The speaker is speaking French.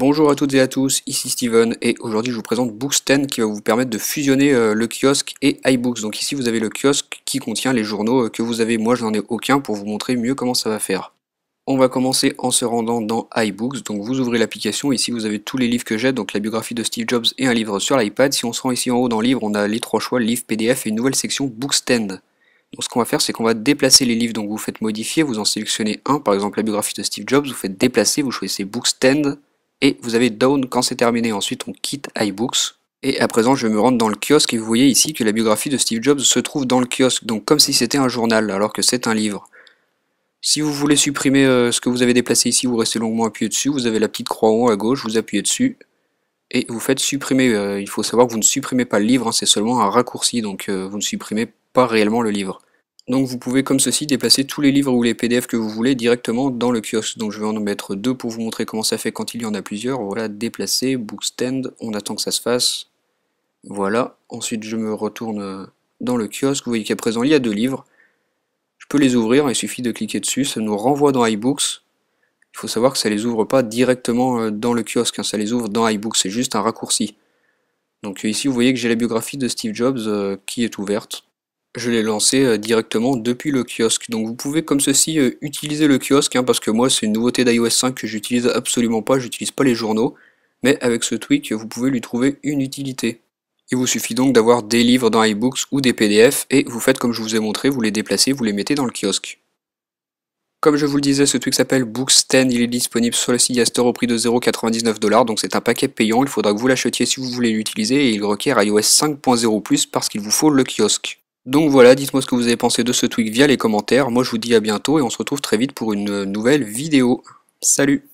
Bonjour à toutes et à tous, ici Steven et aujourd'hui je vous présente Bookstan qui va vous permettre de fusionner le kiosque et iBooks. Donc ici vous avez le kiosque qui contient les journaux que vous avez, moi je n'en ai aucun pour vous montrer mieux comment ça va faire. On va commencer en se rendant dans iBooks, donc vous ouvrez l'application, ici vous avez tous les livres que j'ai, donc la biographie de Steve Jobs et un livre sur l'iPad. Si on se rend ici en haut dans livre, on a les trois choix, livre, PDF et une nouvelle section Bookstan. Donc ce qu'on va faire, c'est qu'on va déplacer les livres, donc vous faites modifier, vous en sélectionnez un, par exemple la biographie de Steve Jobs, vous faites déplacer, vous choisissez Bookstan, et vous avez Down quand c'est terminé. Ensuite on quitte iBooks. Et à présent je vais me rendre dans le kiosque et vous voyez ici que la biographie de Steve Jobs se trouve dans le kiosque, donc comme si c'était un journal alors que c'est un livre. Si vous voulez supprimer ce que vous avez déplacé ici, vous restez longuement appuyé dessus, vous avez la petite croix en haut à gauche, vous appuyez dessus et vous faites supprimer. Il faut savoir que vous ne supprimez pas le livre, hein, c'est seulement un raccourci, donc vous ne supprimez pas réellement le livre. Donc vous pouvez comme ceci déplacer tous les livres ou les PDF que vous voulez directement dans le kiosque. Donc je vais en mettre deux pour vous montrer comment ça fait quand il y en a plusieurs. Voilà, déplacer, Bookstand, on attend que ça se fasse. Voilà, ensuite je me retourne dans le kiosque, vous voyez qu'à présent il y a deux livres. Je peux les ouvrir, il suffit de cliquer dessus, ça nous renvoie dans iBooks. Il faut savoir que ça les ouvre pas directement dans le kiosque, hein, ça les ouvre dans iBooks, c'est juste un raccourci. Donc ici vous voyez que j'ai la biographie de Steve Jobs qui est ouverte. Je l'ai lancé directement depuis le kiosque. Donc vous pouvez comme ceci utiliser le kiosque, hein, parce que moi c'est une nouveauté d'iOS 5 que j'utilise absolument pas, j'utilise pas les journaux, mais avec ce tweak vous pouvez lui trouver une utilité. Il vous suffit donc d'avoir des livres dans iBooks ou des PDF et vous faites comme je vous ai montré, vous les déplacez, vous les mettez dans le kiosque. Comme je vous le disais, ce tweak s'appelle Bookstan, il est disponible sur le site Store au prix de 0,99$, donc c'est un paquet payant, il faudra que vous l'achetiez si vous voulez l'utiliser et il requiert iOS 5.0+, parce qu'il vous faut le kiosque. Donc voilà, dites-moi ce que vous avez pensé de ce tweak via les commentaires, moi je vous dis à bientôt et on se retrouve très vite pour une nouvelle vidéo. Salut!